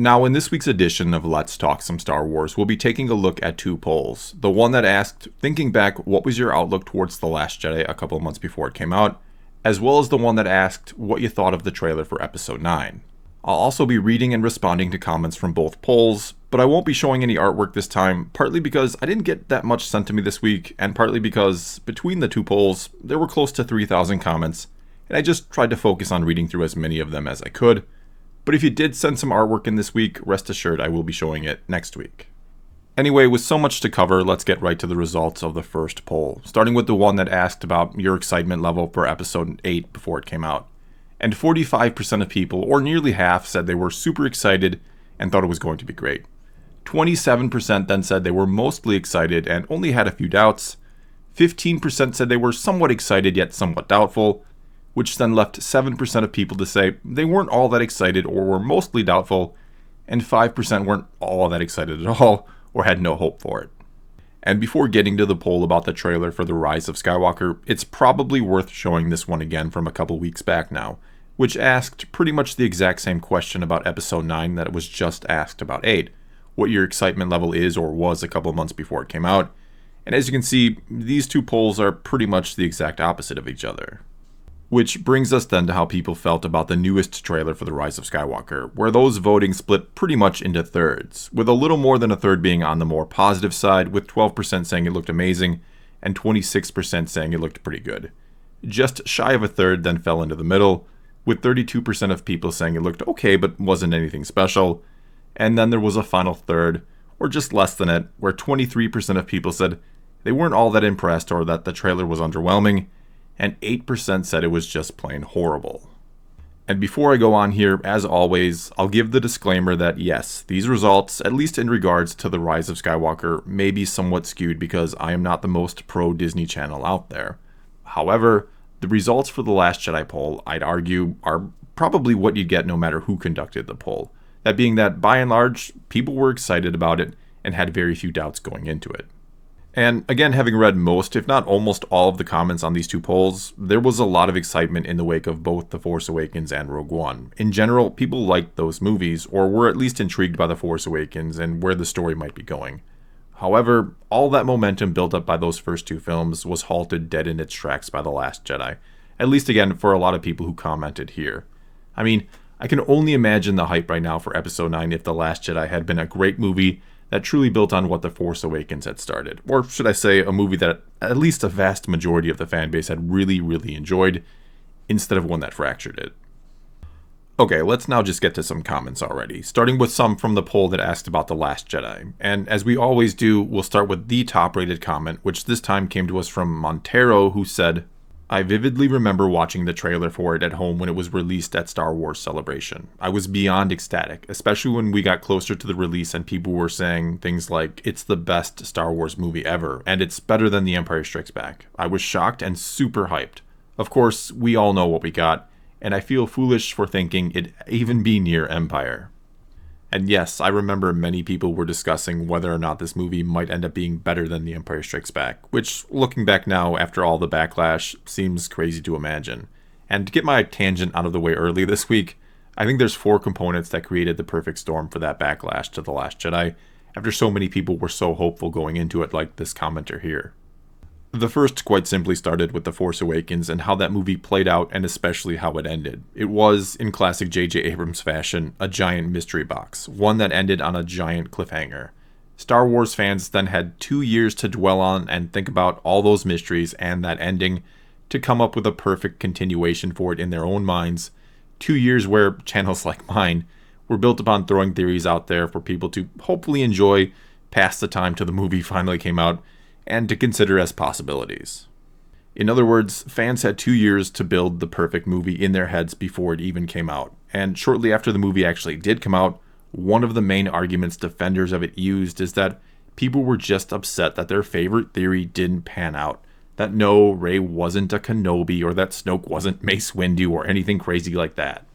Now, in this week's edition of Let's Talk Some Star Wars, we'll be taking a look at two polls. The one that asked, thinking back, what was your outlook towards The Last Jedi a couple of months before it came out, as well as the one that asked what you thought of the trailer for Episode 9. I'll also be reading and responding to comments from both polls, but I won't be showing any artwork this time, partly because I didn't get that much sent to me this week, and partly because, between the two polls, there were close to 3,000 comments, and I just tried to focus on reading through as many of them as I could. But if you did send some artwork in this week, rest assured I will be showing it next week. Anyway, with so much to cover, let's get right to the results of the first poll, starting with the one that asked about your excitement level for Episode 8 before it came out. And 45% of people, or nearly half, said they were super excited and thought it was going to be great. 27% then said they were mostly excited and only had a few doubts. 15% said they were somewhat excited yet somewhat doubtful, which then left 7% of people to say they weren't all that excited or were mostly doubtful, and 5% weren't all that excited at all or had no hope for it. And before getting to the poll about the trailer for The Rise of Skywalker, it's probably worth showing this one again from a couple weeks back now, which asked pretty much the exact same question about Episode 9 that it was just asked about 8, what your excitement level is or was a couple months before it came out. And as you can see, these two polls are pretty much the exact opposite of each other. Which brings us then to how people felt about the newest trailer for The Rise of Skywalker, where those voting split pretty much into thirds, with a little more than a third being on the more positive side, with 12% saying it looked amazing, and 26% saying it looked pretty good. Just shy of a third then fell into the middle, with 32% of people saying it looked okay but wasn't anything special, and then there was a final third, or just less than it, where 23% of people said they weren't all that impressed or that the trailer was underwhelming, and 8% said it was just plain horrible. And before I go on here, as always, I'll give the disclaimer that yes, these results, at least in regards to The Rise of Skywalker, may be somewhat skewed because I am not the most pro-Disney channel out there. However, the results for the Last Jedi poll, I'd argue, are probably what you'd get no matter who conducted the poll. That being that, by and large, people were excited about it and had very few doubts going into it. And again, having read most, if not almost all of the comments on these two polls, there was a lot of excitement in the wake of both The Force Awakens and Rogue One. In general, people liked those movies, or were at least intrigued by The Force Awakens and where the story might be going. However, all that momentum built up by those first two films was halted dead in its tracks by The Last Jedi, at least again for a lot of people who commented here. I mean, I can only imagine the hype right now for Episode 9 if The Last Jedi had been a great movie that truly built on what The Force Awakens had started. Or should I say, a movie that at least a vast majority of the fan base had really, really enjoyed, instead of one that fractured it. Okay, let's now just get to some comments already, starting with some from the poll that asked about The Last Jedi. And as we always do, we'll start with the top-rated comment, which this time came to us from Montero, who said, I vividly remember watching the trailer for it at home when it was released at Star Wars Celebration. I was beyond ecstatic, especially when we got closer to the release and people were saying things like, it's the best Star Wars movie ever, and it's better than The Empire Strikes Back. I was shocked and super hyped. Of course, we all know what we got, and I feel foolish for thinking it'd even be near Empire. And yes, I remember many people were discussing whether or not this movie might end up being better than The Empire Strikes Back, which, looking back now after all the backlash, seems crazy to imagine. And to get my tangent out of the way early this week, I think there's 4 components that created the perfect storm for that backlash to The Last Jedi, after so many people were so hopeful going into it, like this commenter here. The first quite simply started with The Force Awakens and how that movie played out, and especially how it ended. It was, in classic J.J. Abrams fashion, a giant mystery box, one that ended on a giant cliffhanger. Star Wars fans then had 2 years to dwell on and think about all those mysteries and that ending to come up with a perfect continuation for it in their own minds. 2 years where channels like mine were built upon throwing theories out there for people to hopefully enjoy past the time till the movie finally came out, and to consider as possibilities. In other words, fans had 2 years to build the perfect movie in their heads before it even came out. And shortly after the movie actually did come out, one of the main arguments defenders of it used is that people were just upset that their favorite theory didn't pan out. That no, Rey wasn't a Kenobi, or that Snoke wasn't Mace Windu, or anything crazy like that.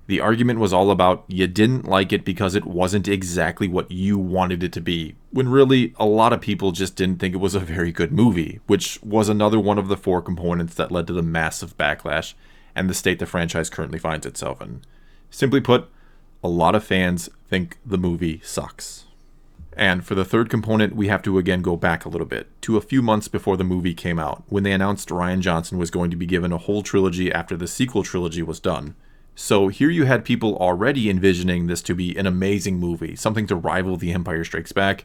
The argument was all about you didn't like it because it wasn't exactly what you wanted it to be, when really a lot of people just didn't think it was a very good movie, which was another one of the 4 components that led to the massive backlash and the state the franchise currently finds itself in. Simply put, a lot of fans think the movie sucks. And for the third component, we have to again go back a little bit, to a few months before the movie came out, when they announced Rian Johnson was going to be given a whole trilogy after the sequel trilogy was done. So here you had people already envisioning this to be an amazing movie, something to rival The Empire Strikes Back,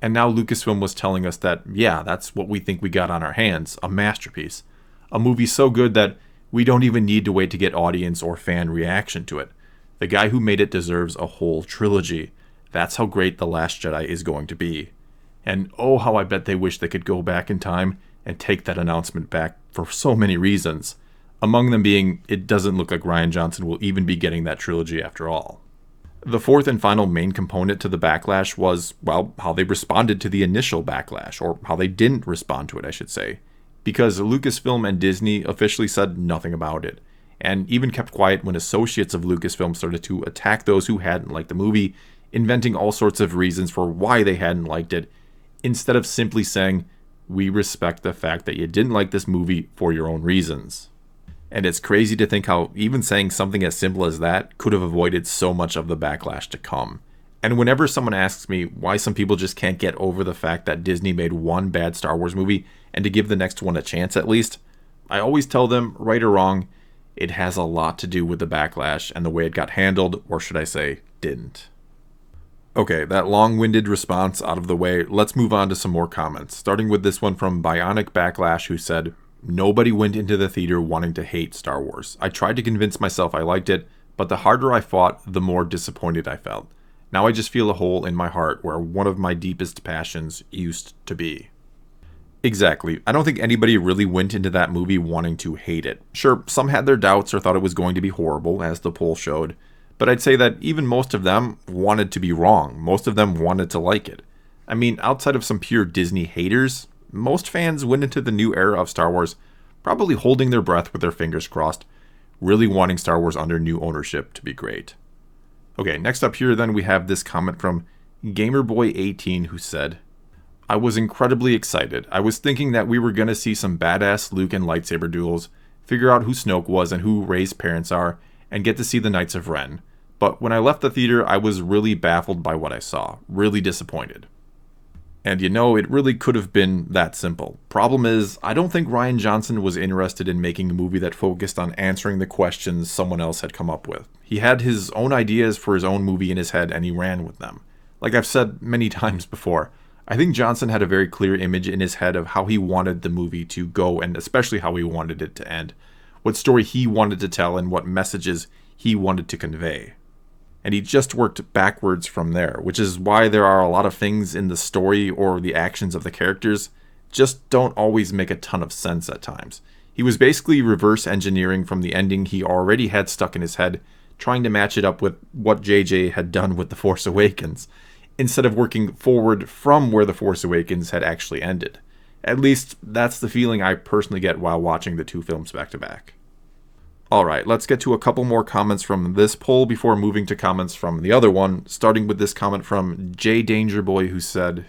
and now Lucasfilm was telling us that, yeah, that's what we think we got on our hands, a masterpiece. A movie so good that we don't even need to wait to get audience or fan reaction to it. The guy who made it deserves a whole trilogy. That's how great The Last Jedi is going to be. And oh, how I bet they wish they could go back in time and take that announcement back for so many reasons. Among them being, it doesn't look like Rian Johnson will even be getting that trilogy after all. The fourth and final main component to the backlash was, well, how they responded to the initial backlash, or how they didn't respond to it, I should say. Because Lucasfilm and Disney officially said nothing about it, and even kept quiet when associates of Lucasfilm started to attack those who hadn't liked the movie, inventing all sorts of reasons for why they hadn't liked it, instead of simply saying, we respect the fact that you didn't like this movie for your own reasons. And it's crazy to think how even saying something as simple as that could have avoided so much of the backlash to come. And whenever someone asks me why some people just can't get over the fact that Disney made one bad Star Wars movie and to give the next one a chance at least, I always tell them, right or wrong, it has a lot to do with the backlash and the way it got handled, or should I say, didn't. Okay, that long-winded response out of the way, let's move on to some more comments, starting with this one from Bionic Backlash, who said, nobody went into the theater wanting to hate Star Wars. I tried to convince myself I liked it, but the harder I fought, the more disappointed I felt. Now I just feel a hole in my heart where one of my deepest passions used to be. Exactly. I don't think anybody really went into that movie wanting to hate it. Sure, some had their doubts or thought it was going to be horrible, as the poll showed, but I'd say that even most of them wanted to be wrong. Most of them wanted to like it. I mean, outside of some pure Disney haters, most fans went into the new era of Star Wars probably holding their breath with their fingers crossed, really wanting Star Wars under new ownership to be great. Okay, next up here then we have this comment from GamerBoy18, who said, I was incredibly excited. I was thinking that we were going to see some badass Luke and lightsaber duels, figure out who Snoke was and who Rey's parents are, and get to see the Knights of Ren. But when I left the theater, I was really baffled by what I saw, really disappointed. And you know, it really could have been that simple. Problem is, I don't think Rian Johnson was interested in making a movie that focused on answering the questions someone else had come up with. He had his own ideas for his own movie in his head and he ran with them. Like I've said many times before, I think Johnson had a very clear image in his head of how he wanted the movie to go and especially how he wanted it to end. What story he wanted to tell and what messages he wanted to convey. And he just worked backwards from there, which is why there are a lot of things in the story or the actions of the characters just don't always make a ton of sense at times. He was basically reverse engineering from the ending he already had stuck in his head, trying to match it up with what JJ had done with The Force Awakens, instead of working forward from where The Force Awakens had actually ended. At least, that's the feeling I personally get while watching the two films back to back. Alright, let's get to a couple more comments from this poll before moving to comments from the other one, starting with this comment from J Dangerboy, who said,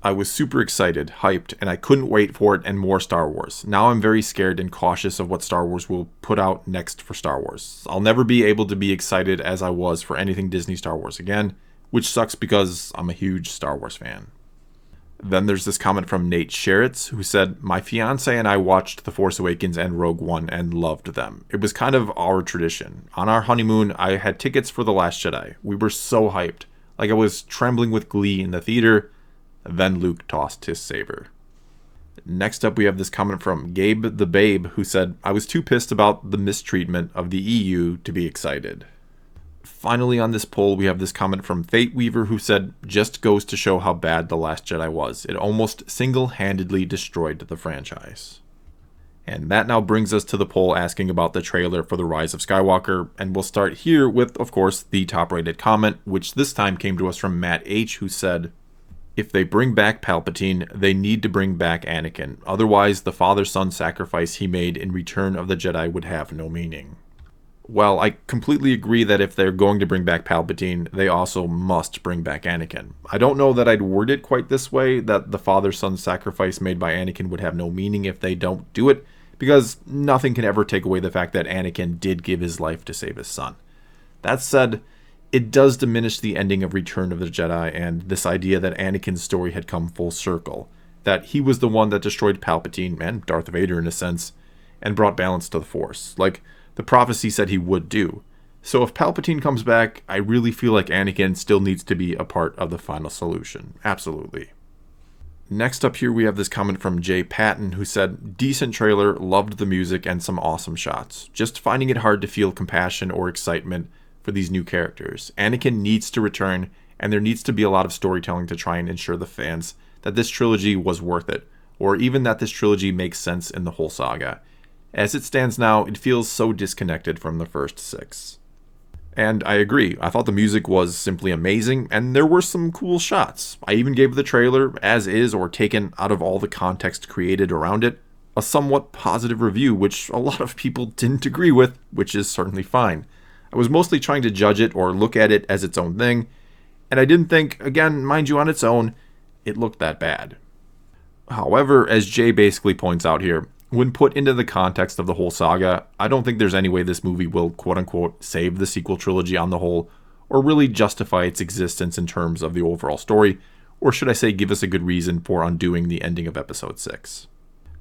I was super excited, hyped, and I couldn't wait for it and more Star Wars. Now I'm very scared and cautious of what Star Wars will put out next for Star Wars. I'll never be able to be excited as I was for anything Disney Star Wars again, which sucks because I'm a huge Star Wars fan. Then there's this comment from Nate Sheritz, who said, my fiance and I watched The Force Awakens and Rogue One and loved them. It was kind of our tradition. On our honeymoon, I had tickets for The Last Jedi. We were so hyped. Like I was trembling with glee in the theater. Then Luke tossed his saber. Next up, we have this comment from Gabe the Babe, who said, I was too pissed about the mistreatment of the EU to be excited. Finally, on this poll, we have this comment from Fate Weaver, who said, just goes to show how bad The Last Jedi was. It almost single-handedly destroyed the franchise. And that now brings us to the poll asking about the trailer for The Rise of Skywalker, and we'll start here with, of course, the top-rated comment, which this time came to us from Matt H., who said, if they bring back Palpatine, they need to bring back Anakin. Otherwise, the father-son sacrifice he made in Return of the Jedi would have no meaning. Well, I completely agree that if they're going to bring back Palpatine, they also must bring back Anakin. I don't know that I'd word it quite this way, that the father-son sacrifice made by Anakin would have no meaning if they don't do it, because nothing can ever take away the fact that Anakin did give his life to save his son. That said, it does diminish the ending of Return of the Jedi and this idea that Anakin's story had come full circle, that he was the one that destroyed Palpatine and Darth Vader in a sense, and brought balance to the Force, like the prophecy said he would do. So if Palpatine comes back, I really feel like Anakin still needs to be a part of the final solution. Absolutely. Next up here we have this comment from Patton, who said, decent trailer, loved the music and some awesome shots. Just finding it hard to feel compassion or excitement for these new characters. Anakin needs to return, and there needs to be a lot of storytelling to try and ensure the fans that this trilogy was worth it, or even that this trilogy makes sense in the whole saga. As it stands now, it feels so disconnected from the first 6. And I agree, I thought the music was simply amazing, and there were some cool shots. I even gave the trailer, as is or taken out of all the context created around it, a somewhat positive review, which a lot of people didn't agree with, which is certainly fine. I was mostly trying to judge it or look at it as its own thing, and I didn't think, again, mind you, on its own, it looked that bad. However, as Jay basically points out here, when put into the context of the whole saga, I don't think there's any way this movie will quote-unquote save the sequel trilogy on the whole, or really justify its existence in terms of the overall story, or should I say give us a good reason for undoing the ending of Episode 6.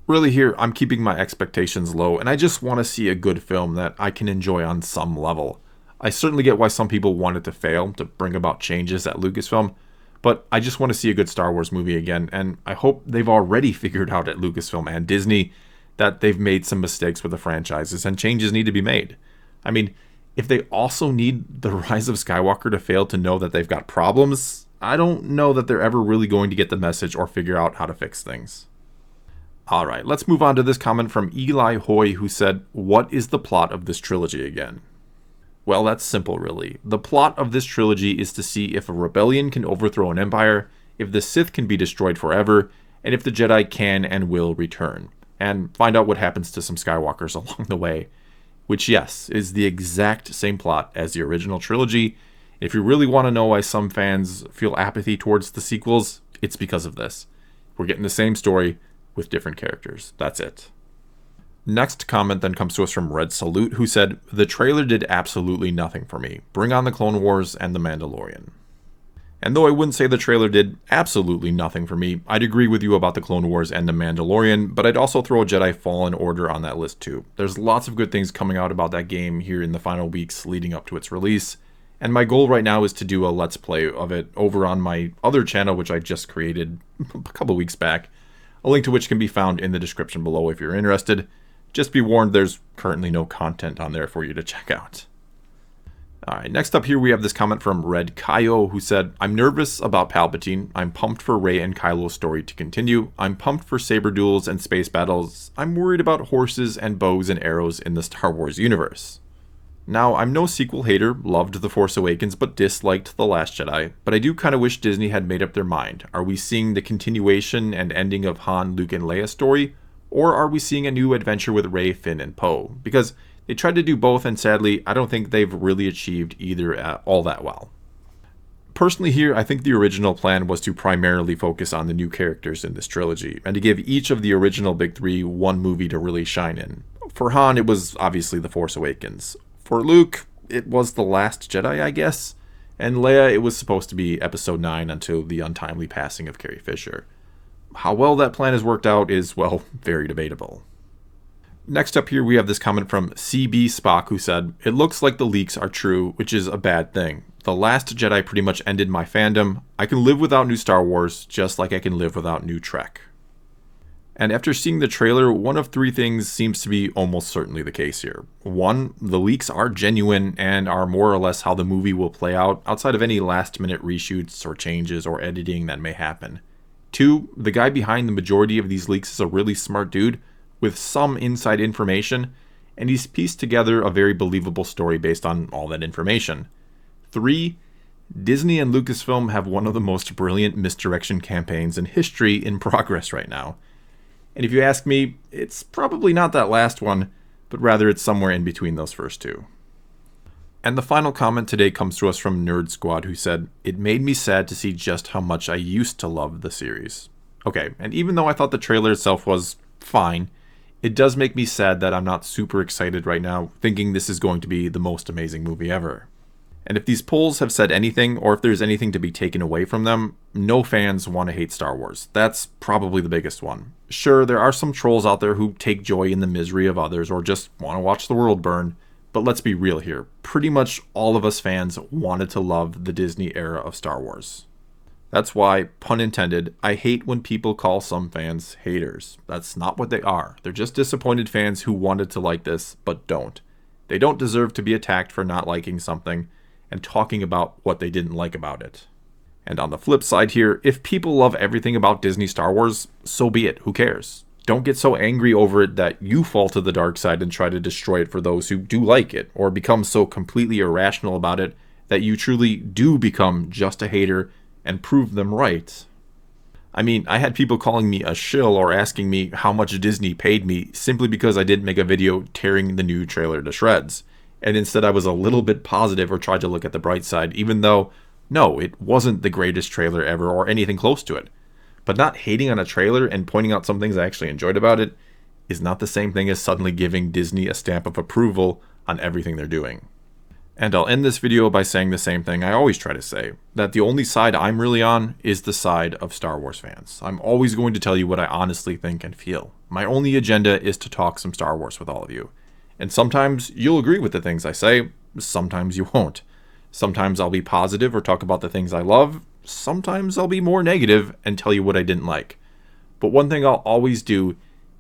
Really here, I'm keeping my expectations low, and I just want to see a good film that I can enjoy on some level. I certainly get why some people want it to fail, to bring about changes at Lucasfilm, but I just want to see a good Star Wars movie again, and I hope they've already figured out at Lucasfilm and Disney that they've made some mistakes with the franchises and changes need to be made. I mean, if they also need The Rise of Skywalker to fail to know that they've got problems, I don't know that they're ever really going to get the message or figure out how to fix things. Alright, let's move on to this comment from Eli Hoy, who said, what is the plot of this trilogy again? Well, that's simple really. The plot of this trilogy is to see if a rebellion can overthrow an empire, if the Sith can be destroyed forever, and if the Jedi can and will return. And find out what happens to some Skywalkers along the way. Which, yes, is the exact same plot as the original trilogy. If you really want to know why some fans feel apathy towards the sequels, it's because of this. We're getting the same story with different characters. That's it. Next comment then comes to us from Red Salute, who said, the trailer did absolutely nothing for me. Bring on the Clone Wars and The Mandalorian. And though I wouldn't say the trailer did absolutely nothing for me, I'd agree with you about the Clone Wars and The Mandalorian, but I'd also throw Jedi Fallen Order on that list too. There's lots of good things coming out about that game here in the final weeks leading up to its release, and my goal right now is to do a Let's Play of it over on my other channel, which I just created a couple weeks back, a link to which can be found in the description below if you're interested. Just be warned, there's currently no content on there for you to check out. Alright, next up here we have this comment from Red Kaio, who said, I'm nervous about Palpatine, I'm pumped for Rey and Kylo's story to continue, I'm pumped for saber duels and space battles, I'm worried about horses and bows and arrows in the Star Wars universe. Now, I'm no sequel hater, loved The Force Awakens but disliked The Last Jedi, but I do kind of wish Disney had made up their mind. Are we seeing the continuation and ending of Han, Luke, and Leia's story, or are we seeing a new adventure with Rey, Finn, and Poe? Because they tried to do both, and sadly, I don't think they've really achieved either all that well. Personally here, I think the original plan was to primarily focus on the new characters in this trilogy, and to give each of the original big three one movie to really shine in. For Han, it was obviously The Force Awakens. For Luke, it was The Last Jedi, I guess. And Leia, it was supposed to be Episode 9 until the untimely passing of Carrie Fisher. How well that plan has worked out is, well, very debatable. Next up here we have this comment from CB Spock, who said, it looks like the leaks are true, which is a bad thing. The Last Jedi pretty much ended my fandom. I can live without new Star Wars, just like I can live without new Trek. And after seeing the trailer, one of three things seems to be almost certainly the case here. One, the leaks are genuine and are more or less how the movie will play out, outside of any last-minute reshoots or changes or editing that may happen. Two, the guy behind the majority of these leaks is a really smart dude with some inside information, and he's pieced together a very believable story based on all that information. Three, Disney and Lucasfilm have one of the most brilliant misdirection campaigns in history in progress right now. And if you ask me, it's probably not that last one, but rather it's somewhere in between those first two. And the final comment today comes to us from Nerd Squad, who said, it made me sad to see just how much I used to love the series. Okay, and even though I thought the trailer itself was fine, it does make me sad that I'm not super excited right now, thinking this is going to be the most amazing movie ever. And if these polls have said anything, or if there's anything to be taken away from them, no fans want to hate Star Wars. That's probably the biggest one. Sure, there are some trolls out there who take joy in the misery of others or just want to watch the world burn, but let's be real here. Pretty much all of us fans wanted to love the Disney era of Star Wars. That's why, pun intended, I hate when people call some fans haters. That's not what they are. They're just disappointed fans who wanted to like this, but don't. They don't deserve to be attacked for not liking something and talking about what they didn't like about it. And on the flip side here, if people love everything about Disney Star Wars, so be it. Who cares? Don't get so angry over it that you fall to the dark side and try to destroy it for those who do like it, or become so completely irrational about it that you truly do become just a hater and prove them right. I mean, I had people calling me a shill or asking me how much Disney paid me simply because I didn't make a video tearing the new trailer to shreds. And instead I was a little bit positive or tried to look at the bright side, even though, no, it wasn't the greatest trailer ever or anything close to it. But not hating on a trailer and pointing out some things I actually enjoyed about it is not the same thing as suddenly giving Disney a stamp of approval on everything they're doing. And I'll end this video by saying the same thing I always try to say, that the only side I'm really on is the side of Star Wars fans. I'm always going to tell you what I honestly think and feel. My only agenda is to talk some Star Wars with all of you. And sometimes you'll agree with the things I say, sometimes you won't. Sometimes I'll be positive or talk about the things I love, sometimes I'll be more negative and tell you what I didn't like. But one thing I'll always do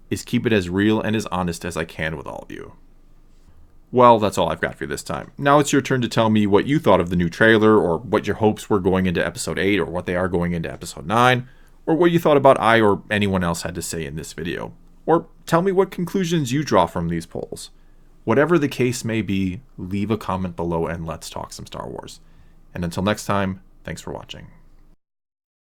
is keep it as real and as honest as I can with all of you. Well, that's all I've got for you this time. Now it's your turn to tell me what you thought of the new trailer, or what your hopes were going into Episode 8, or what they are going into Episode 9, or what you thought about I or anyone else had to say in this video. Or tell me what conclusions you draw from these polls. Whatever the case may be, leave a comment below and let's talk some Star Wars. And until next time, thanks for watching.